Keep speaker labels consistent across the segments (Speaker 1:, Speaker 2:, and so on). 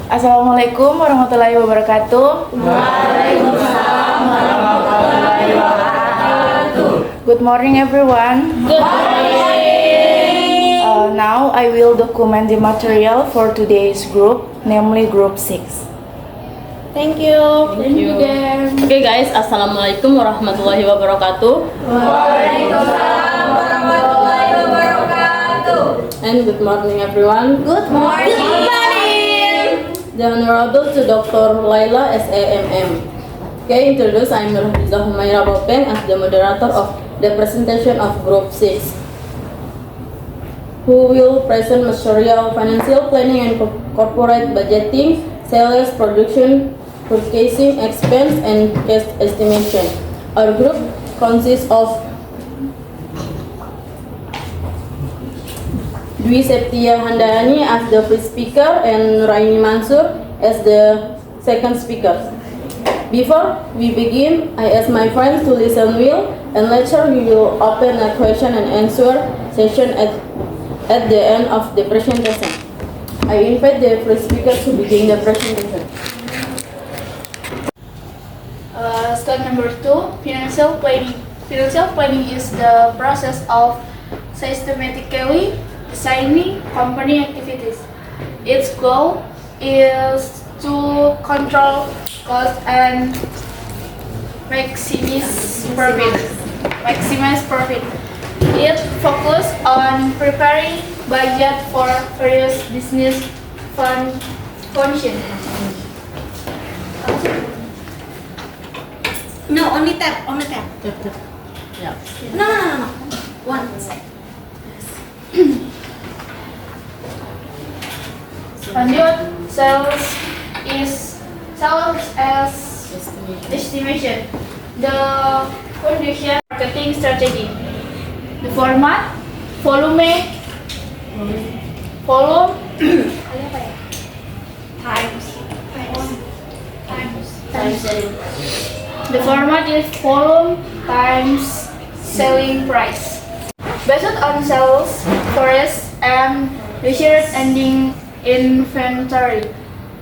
Speaker 1: Assalamualaikum warahmatullahi wabarakatuh.
Speaker 2: Waalaikumsalam warahmatullahi wabarakatuh.
Speaker 1: Good morning, everyone.
Speaker 2: Good morning.
Speaker 1: Now I will document the material for today's group, namely Group 6.
Speaker 2: Thank you.
Speaker 3: Okay guys, Assalamualaikum warahmatullahi wabarakatuh.
Speaker 2: Waalaikumsalam warahmatullahi wabarakatuh.
Speaker 3: And good morning everyone.
Speaker 2: Good morning.
Speaker 3: The Honorable to Dr. Laila SAMM. Okay, introduce I'm Nurhaliza Humaira Bopeng as the moderator of the presentation of Group 6, who will present material financial planning and corporate budgeting, sales, production, purchasing, expense, and cash estimation. Our group consists of Dwi Septia Handayani as the first speaker and Raini Mansur as the second speaker. Before we begin, I ask my friends to listen well, and later we will open a question and answer session at the end of the presentation. I invite the first speaker to begin the presentation.
Speaker 4: Slide number 2, financial planning. Financial planning is the process of systematically designing company activities. Its goal is to control cost and maximize profit. It focuses on preparing budget for various business functions.
Speaker 2: No, only tap.
Speaker 3: Yeah.
Speaker 2: No. One sec.
Speaker 4: Lanjut, sales as estimation. The foundation marketing strategy. The format, volume, times. The format is volume times selling price. Based on sales, forecast, and desired ending inventory.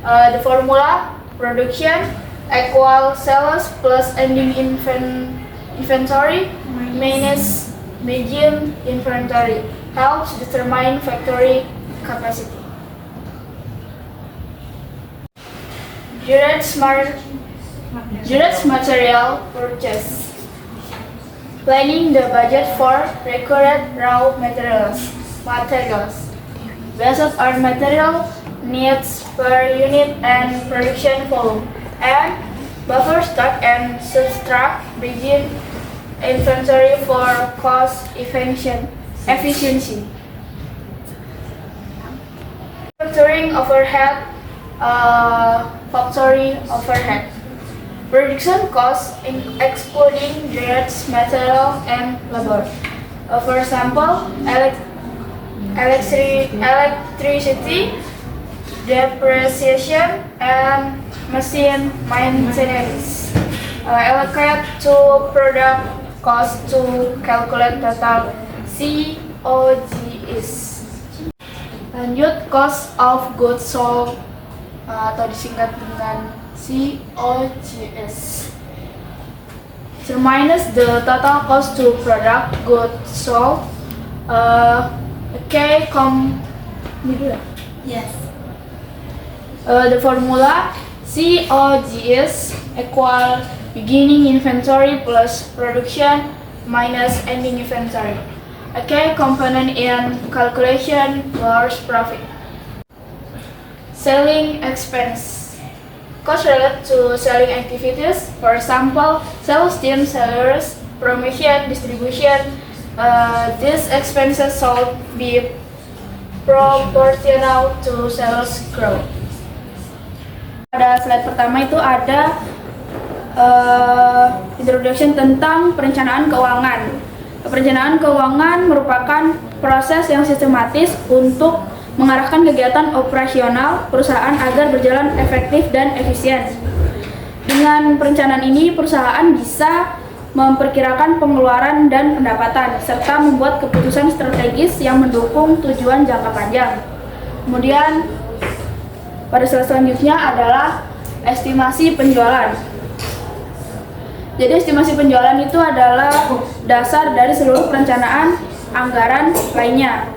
Speaker 4: The formula production equal sales plus ending inventory minus median inventory helps determine factory capacity. Direct material purchase. Planning the budget for required raw materials. Based on material needs per unit and production volume, and buffer stock and subtract begin inventory for cost efficiency. Factory overhead. Production costs excluding direct material and labor. For example, electricity, depreciation, and machine maintenance. Allocate to product cost to calculate total COGS. Lanjut, cost of goods sold atau disingkat dengan COGS. Minus the total cost to product goods sold.
Speaker 2: Yes.
Speaker 4: The formula COGS equal beginning inventory plus production minus ending inventory. A key component in calculation gross profit. Selling expense. Cost related to selling activities, for example, sales team, sellers, promotion, distribution. These expenses should be proportional to sales growth. Pada slide pertama itu ada introduction tentang perencanaan keuangan. Perencanaan keuangan merupakan proses yang sistematis untuk mengarahkan kegiatan operasional perusahaan agar berjalan efektif dan efisien. Dengan perencanaan ini, perusahaan bisa memperkirakan pengeluaran dan pendapatan, serta membuat keputusan strategis yang mendukung tujuan jangka panjang. Kemudian, Pada slide selanjutnya adalah estimasi penjualan. Jadi estimasi penjualan itu adalah dasar dari seluruh perencanaan anggaran lainnya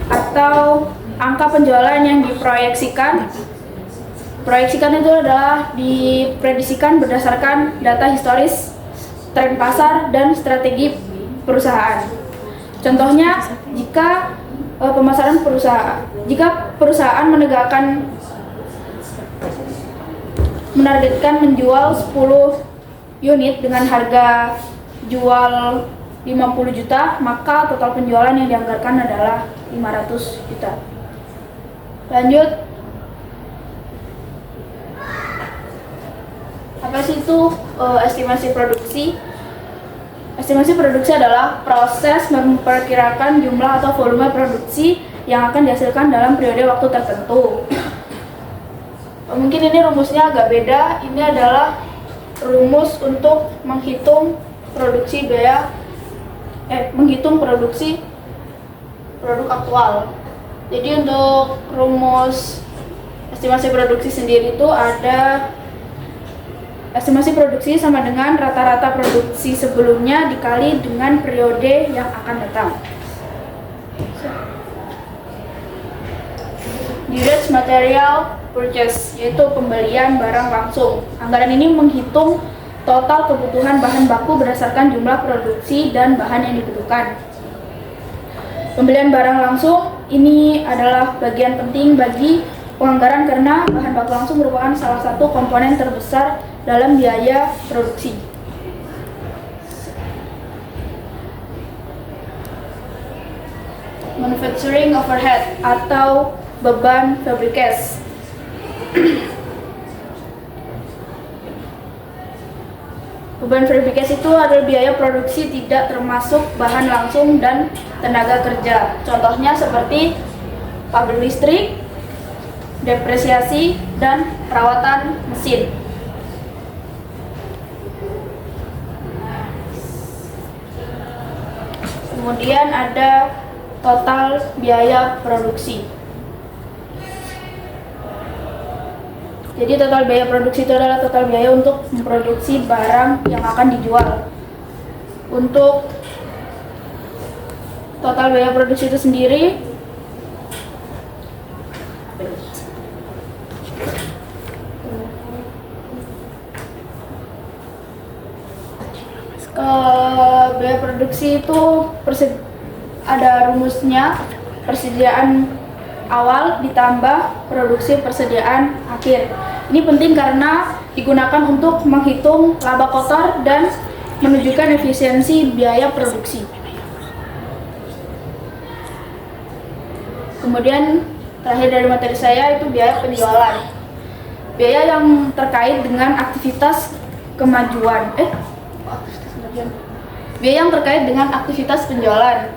Speaker 4: atau angka penjualan yang diproyeksikan. Proyeksikan itu adalah diprediksikan berdasarkan data historis, tren pasar, dan strategi perusahaan. Contohnya, jika perusahaan menargetkan menjual 10 unit dengan harga jual 50 juta, maka total penjualan yang dianggarkan adalah 500 juta. Lanjut. Apa sih itu estimasi produksi? Estimasi produksi adalah proses memperkirakan jumlah atau volume produksi yang akan dihasilkan dalam periode waktu tertentu. Mungkin ini rumusnya agak beda. Ini adalah rumus untuk menghitung produksi produksi produk aktual. Jadi untuk rumus estimasi produksi sendiri itu ada estimasi produksi sama dengan rata-rata produksi sebelumnya dikali dengan periode yang akan datang. Direct material purchase, yaitu pembelian barang langsung. Anggaran ini menghitung total kebutuhan bahan baku berdasarkan jumlah produksi dan bahan yang dibutuhkan. Pembelian barang langsung ini adalah bagian penting bagi penganggaran karena bahan baku langsung merupakan salah satu komponen terbesar dalam biaya produksi. Manufacturing overhead atau beban fabrikas. Beban fabrikas itu adalah biaya produksi tidak termasuk bahan langsung dan tenaga kerja. Contohnya seperti pabrik listrik, depresiasi, dan perawatan mesin. Kemudian ada total biaya produksi. Jadi total biaya produksi itu adalah total biaya untuk memproduksi barang yang akan dijual. Untuk total biaya produksi itu sendiri biaya produksi itu ada rumusnya, persediaan awal ditambah produksi persediaan akhir. Ini penting karena digunakan untuk menghitung laba kotor dan menunjukkan efisiensi biaya produksi. Kemudian terakhir dari materi saya itu biaya penjualan. Biaya yang terkait dengan aktivitas kemajuan. Biaya yang terkait dengan aktivitas penjualan.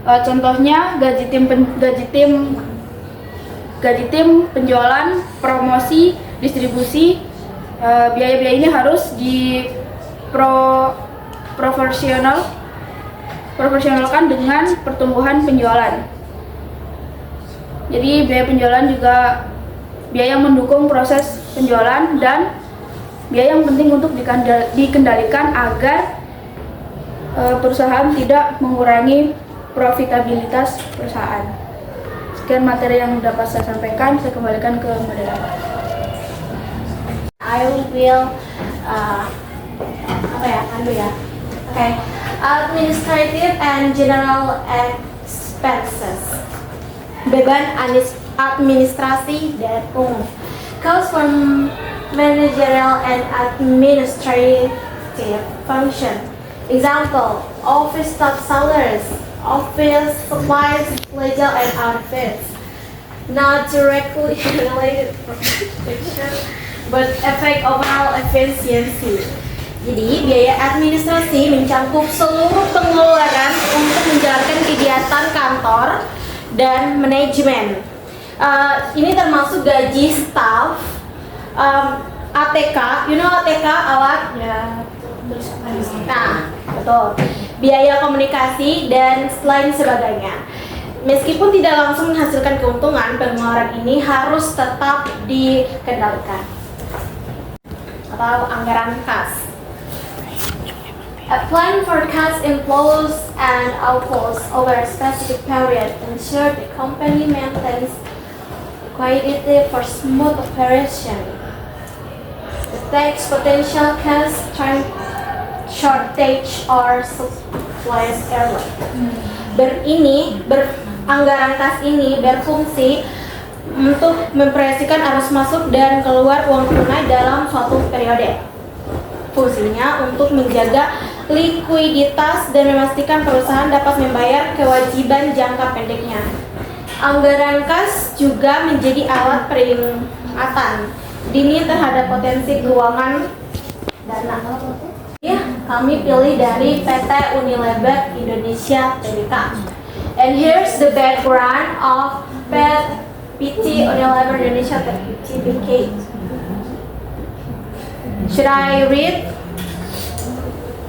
Speaker 4: Contohnya gaji tim penjualan, promosi, distribusi. Biaya-biaya ini harus proporsionalkan dengan pertumbuhan penjualan. Jadi biaya penjualan juga biaya yang mendukung proses penjualan dan biaya yang penting untuk dikendalikan agar perusahaan tidak mengurangi profitabilitas perusahaan. Sekian materi yang dapat saya sampaikan, saya kembalikan ke moderator.
Speaker 2: I will administrative and general expenses. Beban administrasi dan umum. Costs from managerial and administrative function. Example: office staff salaries, office supplies, legal and outfits. Not directly related but affect overall efficiency. Jadi, biaya administrasi mencakup seluruh pengeluaran untuk menjalankan kegiatan kantor dan manajemen. Ini termasuk gaji staff, ATK, ATK alat? Ya, nah, betul. Biaya komunikasi dan lain sebagainya. meskipun tidak langsung menghasilkan keuntungan, pengeluaran ini harus tetap dikendalikan. Atau anggaran kas. A plan forecasts inflows and outflows over a specific period ensure the company maintains liquidity for smooth operation. Detects potential cash shortage or supplies error. Anggaran kas ini berfungsi untuk memproyeksikan arus masuk dan keluar uang tunai dalam suatu periode. Fungsinya untuk menjaga likuiditas dan memastikan perusahaan dapat membayar kewajiban jangka pendeknya. Anggaran kas juga menjadi alat peringatan dini terhadap potensi keuangan dana. Ya, kami pilih dari PT Unilever Indonesia Tbk. And here's the background of PT Unilever Indonesia Tbk. Should I read?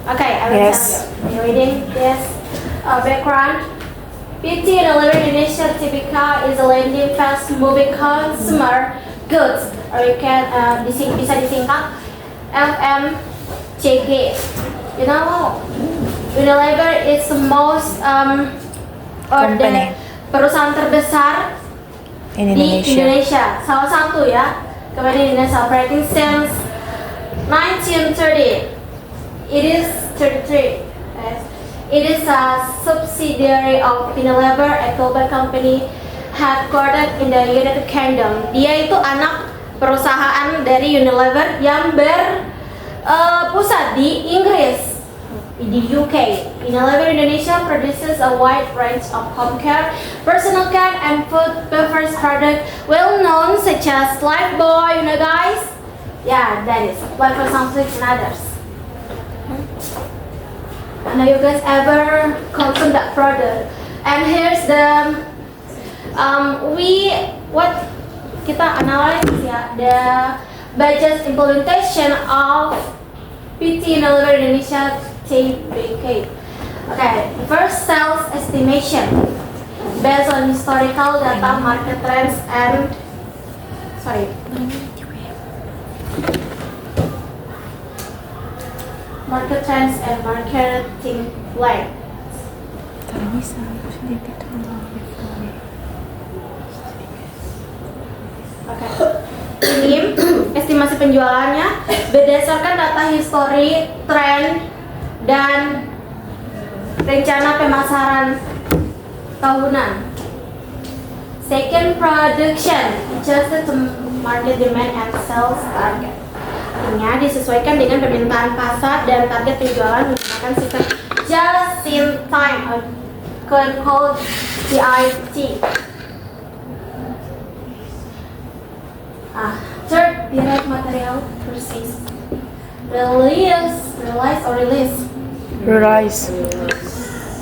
Speaker 2: Okay, I will
Speaker 1: Yes.
Speaker 2: tell you. I'm reading this background. PT Unilever Indonesia Tbk is a leading fast-moving consumer goods, or you can bisa disingkat FMCG. You know, Unilever is the most
Speaker 1: Company.
Speaker 2: perusahaan terbesar
Speaker 1: In
Speaker 2: di
Speaker 1: Indonesia.
Speaker 2: Indonesia. Salah satu ya, company in Indonesia operating since 1930. It is 33. It is a subsidiary of Unilever, a global company headquartered in the United Kingdom. Dia itu anak perusahaan dari Unilever yang berpusat di Inggris, di UK. Unilever Indonesia produces a wide range of home care, personal care, and food beverage products well known such as Lifebuoy, you know guys? Yeah, that is Lifebuoy Sunsilk and others. I know you guys ever consume that product. And here's the what kita analysis ya, the budget implementation of PT Unilever Indonesia Tbk. Okay, first sales estimation based on historical data, market trends, and marketing plan. Oke. Ini estimasi penjualannya berdasarkan data histori, tren, dan rencana pemasaran tahunan. Second, production adjusted to market demand and sales target. Artinya disesuaikan dengan permintaan pasar dan target penjualan menggunakan sistem just in time called JIT. Third, direct material purchase. Release.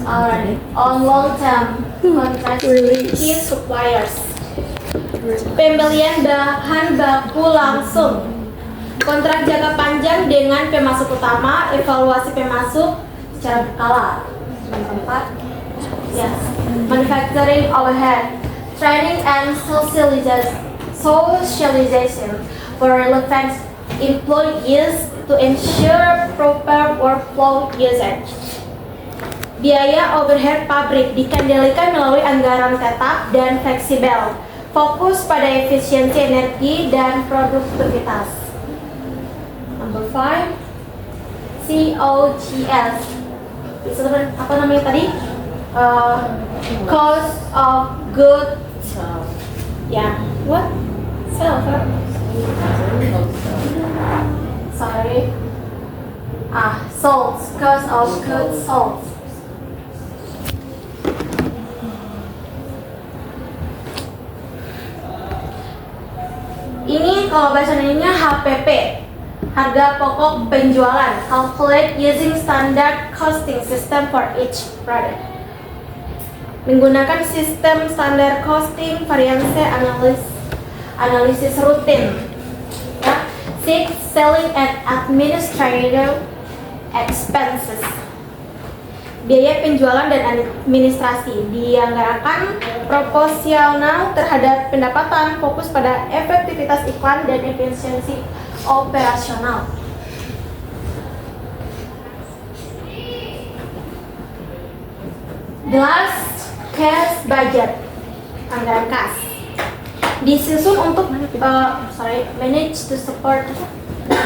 Speaker 2: Alright. On long-term contract with key suppliers. Pembelian bahan baku langsung. Kontrak jangka panjang dengan pemasok utama, evaluasi pemasok secara berkala. Keempat, yes. Manufacturing overhead, training and socialization for relevant employees to ensure proper workflow usage. Biaya overhead pabrik dikendalikan melalui anggaran tetap dan fleksibel, fokus pada efisiensi energi dan produktivitas. Number 5, COGS. Apa namanya tadi? Cost of goods. Yeah. What? Silver. Sorry. Sold. Cost of goods sold. Ini kalau bahasa Indonesia HPP, harga pokok penjualan. Calculate using standard costing system for each product. Menggunakan sistem standar costing, variansi analisis rutin. Ya. 6. Selling and administrative expenses. biaya penjualan dan administrasi, dianggarkan proporsional terhadap pendapatan, fokus pada efektivitas iklan dan efisiensi operasional. The last cash budget, anggaran kas, disusun untuk manage to support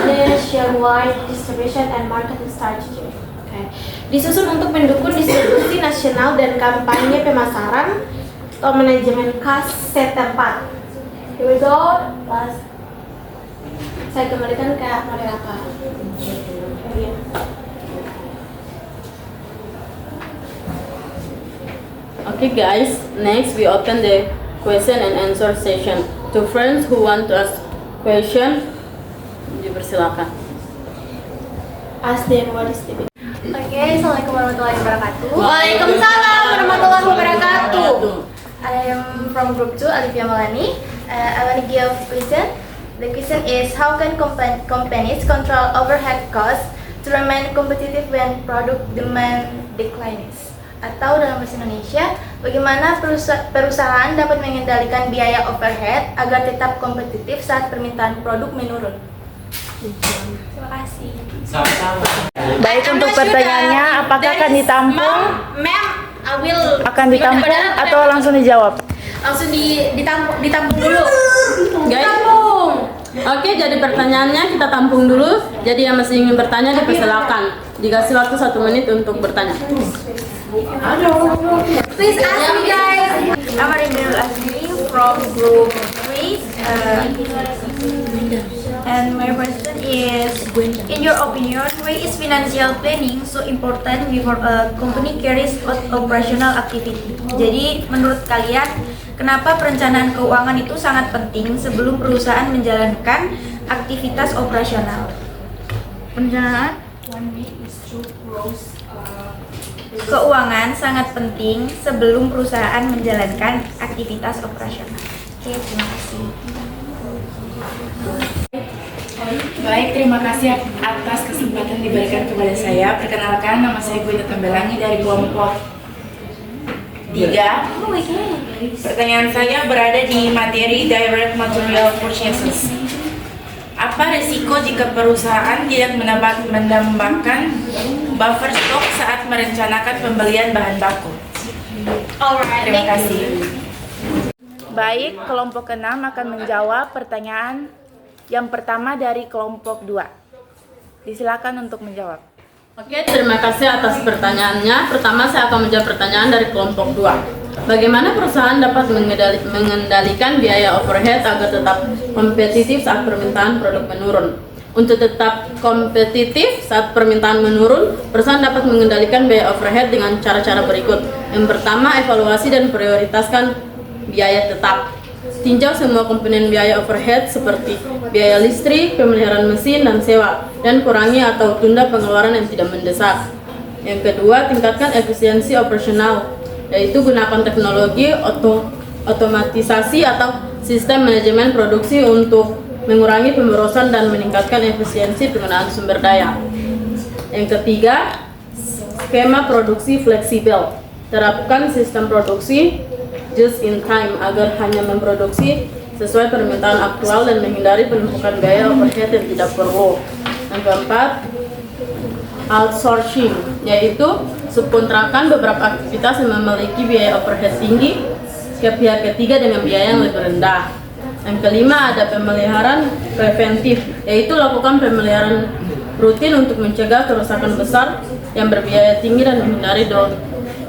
Speaker 2: nationwide distribution and marketing strategy. Disusun untuk mendukung distribusi nasional dan kampanye pemasaran atau manajemen kas setempat. Here we go. Last. Saya kembalikan ke moderator.
Speaker 3: Okay guys, next we open the question and answer session. To friends who want to ask question, dipersilakan.
Speaker 2: Ask them what is the
Speaker 5: Oke, Assalamualaikum warahmatullahi wabarakatuh.
Speaker 2: Waalaikumsalam warahmatullahi wabarakatuh.
Speaker 5: I am from Group 2, Alifia Malani. I want to give question. The question is, how can companies control overhead costs to remain competitive when product demand declines? Atau dalam bahasa Indonesia, bagaimana perusahaan dapat mengendalikan biaya overhead agar tetap kompetitif saat permintaan produk menurun? Terima kasih.
Speaker 1: Baik, untuk pertanyaannya, apakah akan ditampung?
Speaker 2: Ma'am, I will.
Speaker 1: Akan ditampung atau langsung dijawab?
Speaker 2: Langsung ditampung dulu.
Speaker 3: Guys,
Speaker 2: Ditampung.
Speaker 3: oke, jadi pertanyaannya kita tampung dulu. Jadi yang masih ingin bertanya dipersilakan. Dikasih waktu 1 menit untuk bertanya.
Speaker 2: Please ask me guys.
Speaker 5: I'm Arinil Azmi from Group 3. And my question is, in your opinion, why is financial planning so important before a company carries out operational activity? Jadi, menurut kalian, kenapa perencanaan keuangan itu sangat penting sebelum perusahaan menjalankan aktivitas operasional? Perencanaan keuangan sangat penting sebelum perusahaan menjalankan aktivitas operasional. Oke, terima kasih.
Speaker 1: Baik, terima kasih atas kesempatan diberikan kepada saya. Perkenalkan, nama saya Gwenda Tembelangi dari kelompok 3. Pertanyaan saya berada di materi Direct Material Purchases. Apa risiko jika perusahaan tidak menambahkan buffer stok saat merencanakan pembelian bahan baku? Terima kasih. Baik, kelompok 6 akan menjawab pertanyaan yang pertama dari kelompok 2. Disilakan untuk menjawab.
Speaker 3: Oke, terima kasih atas pertanyaannya. Pertama, saya akan menjawab pertanyaan dari kelompok 2. Bagaimana perusahaan dapat mengendalikan biaya overhead agar tetap kompetitif saat permintaan produk menurun? Untuk tetap kompetitif saat permintaan menurun, perusahaan dapat mengendalikan biaya overhead dengan cara-cara berikut. Yang pertama, evaluasi dan prioritaskan biaya tetap. Tinjau semua komponen biaya overhead seperti biaya listrik, pemeliharaan mesin, dan sewa, dan kurangi atau tunda pengeluaran yang tidak mendesak. Yang kedua, tingkatkan efisiensi operasional, yaitu gunakan teknologi otomatisasi atau sistem manajemen produksi untuk mengurangi pemborosan dan meningkatkan efisiensi penggunaan sumber daya. Yang ketiga, skema produksi fleksibel. Terapkan sistem produksi just in time agar hanya memproduksi sesuai permintaan aktual dan menghindari penumpukan biaya overhead yang tidak perlu. Yang keempat, outsourcing, yaitu subkontrakan beberapa aktivitas yang memiliki biaya overhead tinggi ke pihak ketiga dengan biaya yang lebih rendah. Yang kelima, ada pemeliharaan preventif, yaitu lakukan pemeliharaan rutin untuk mencegah kerusakan besar yang berbiaya tinggi dan menghindari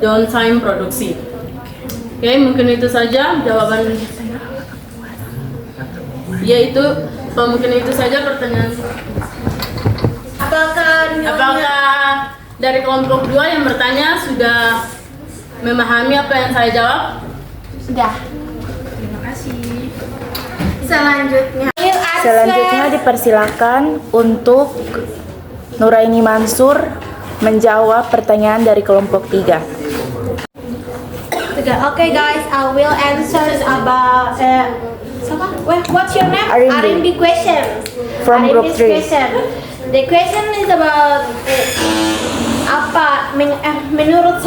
Speaker 3: downtime produksi. Oke, mungkin itu saja jawaban. Yaitu mungkin itu saja pertanyaan. Apakah dari kelompok 2 yang bertanya sudah memahami apa yang saya jawab?
Speaker 2: Sudah.
Speaker 4: Terima kasih.
Speaker 1: Selanjutnya dipersilakan untuk Nuraini Mansur menjawab pertanyaan dari kelompok 3.
Speaker 2: Okay guys, I will answer about what's your name?
Speaker 1: R&B.
Speaker 2: question.
Speaker 1: From
Speaker 2: R&B
Speaker 1: group 3.
Speaker 2: question. The question is about menurut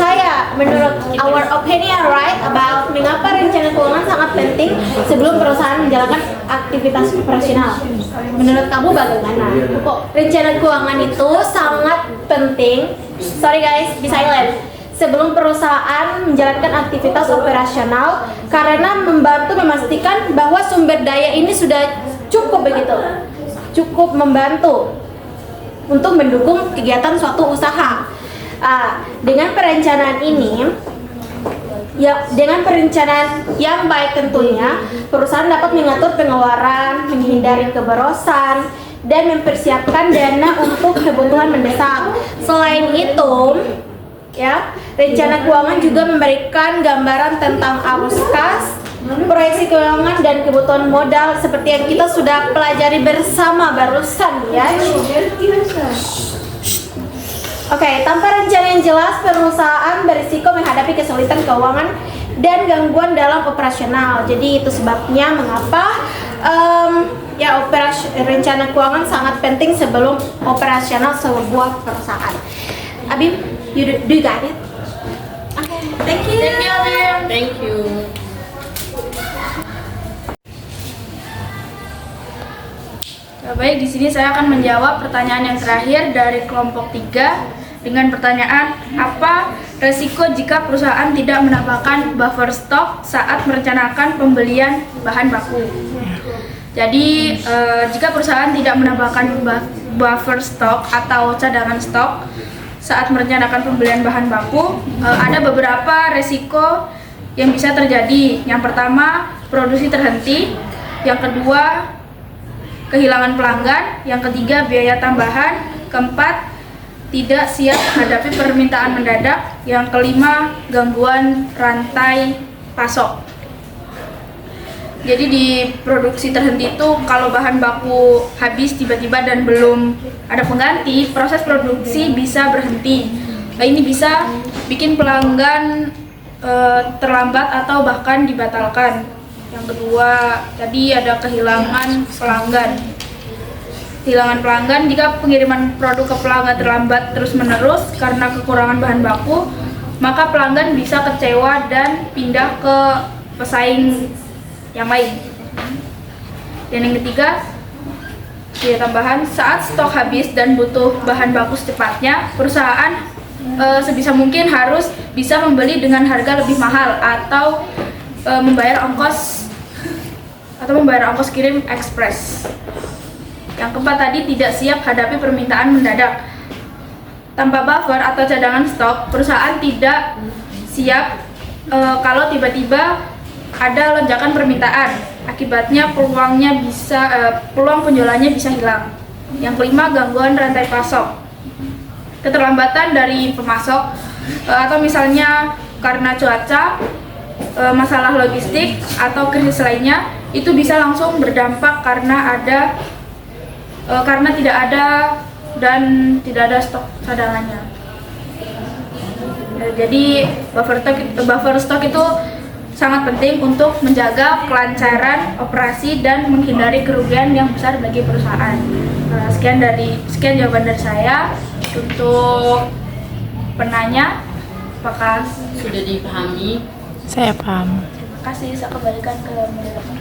Speaker 2: our opinion, right, about mengapa rencana keuangan sangat penting sebelum perusahaan menjalankan aktivitas operasional. Menurut kamu bagaimana? Kok rencana keuangan itu sangat penting? Sorry guys, be silent. Sebelum perusahaan menjalankan aktivitas operasional karena membantu memastikan bahwa sumber daya ini sudah cukup begitu, cukup membantu untuk mendukung kegiatan suatu usaha. Dengan perencanaan ini, dengan perencanaan yang baik tentunya, perusahaan dapat mengatur pengeluaran, menghindari keborosan, dan mempersiapkan dana untuk kebutuhan mendesak. Selain itu, ya, rencana keuangan juga memberikan gambaran tentang arus kas, proyeksi keuangan dan kebutuhan modal seperti yang kita sudah pelajari bersama barusan ya. Oke, tanpa rencana yang jelas, perusahaan berisiko menghadapi kesulitan keuangan dan gangguan dalam operasional. Jadi itu sebabnya mengapa rencana keuangan sangat penting sebelum operasional sebuah perusahaan. Abi, do you got it? Okay, thank you.
Speaker 3: Thank you.
Speaker 4: Baik, di sini saya akan menjawab pertanyaan yang terakhir dari kelompok 3 dengan pertanyaan, apa resiko jika perusahaan tidak menambahkan buffer stok saat merencanakan pembelian bahan baku? Jadi, jika perusahaan tidak menambahkan buffer stok atau cadangan stok saat merencanakan pembelian bahan baku, ada beberapa resiko yang bisa terjadi. Yang pertama, produksi terhenti. Yang kedua, kehilangan pelanggan. Yang ketiga, biaya tambahan. Keempat, tidak siap menghadapi permintaan mendadak. Yang kelima, gangguan rantai pasok. Jadi di produksi terhenti itu kalau bahan baku habis tiba-tiba dan belum ada pengganti, proses produksi bisa berhenti. Nah, ini bisa bikin pelanggan terlambat atau bahkan dibatalkan. Yang kedua, tadi ada kehilangan pelanggan. Kehilangan pelanggan jika pengiriman produk ke pelanggan terlambat terus-menerus karena kekurangan bahan baku, maka pelanggan bisa kecewa dan pindah ke pesaing yang lain. Dan yang ketiga, biaya tambahan. Saat stok habis dan butuh bahan baku secepatnya, perusahaan sebisa mungkin harus bisa membeli dengan harga lebih mahal atau membayar ongkos kirim ekspres. Yang keempat tadi, tidak siap hadapi permintaan mendadak. Tanpa buffer atau cadangan stok, perusahaan tidak siap kalau tiba-tiba ada lonjakan permintaan. Akibatnya peluang penjualannya bisa hilang. Yang kelima, gangguan rantai pasok. Keterlambatan dari pemasok atau misalnya karena cuaca, masalah logistik atau krisis lainnya, itu bisa langsung berdampak karena tidak ada stok cadangannya. Jadi buffer stok itu sangat penting untuk menjaga kelancaran operasi dan menghindari kerugian yang besar bagi perusahaan. Sekian jawaban dari saya. Untuk penanya, apakah
Speaker 3: Sudah dipahami?
Speaker 1: Saya paham.
Speaker 4: Terima kasih, saya kembalikan ke moderator.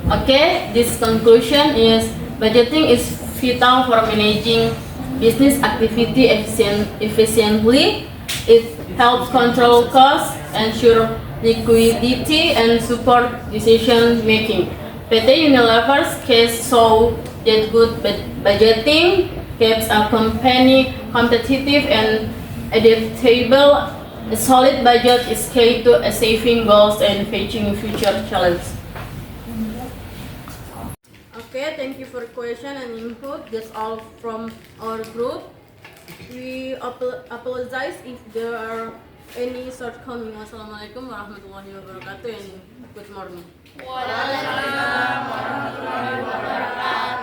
Speaker 3: Okay, this conclusion is budgeting is vital for managing business activity efficiently. It helps control costs, ensure liquidity, and support decision making. PT Unilever's case show that good budgeting keeps a company competitive and adaptable. A solid budget is key to achieving goals and facing future challenges. Okay, thank you for question and input. That's all from our group. We apologize if there are any shortcomings. Wassalamualaikum warahmatullahi wabarakatuh and good morning.
Speaker 1: Waalaikumsalam warahmatullahi wabarakatuh.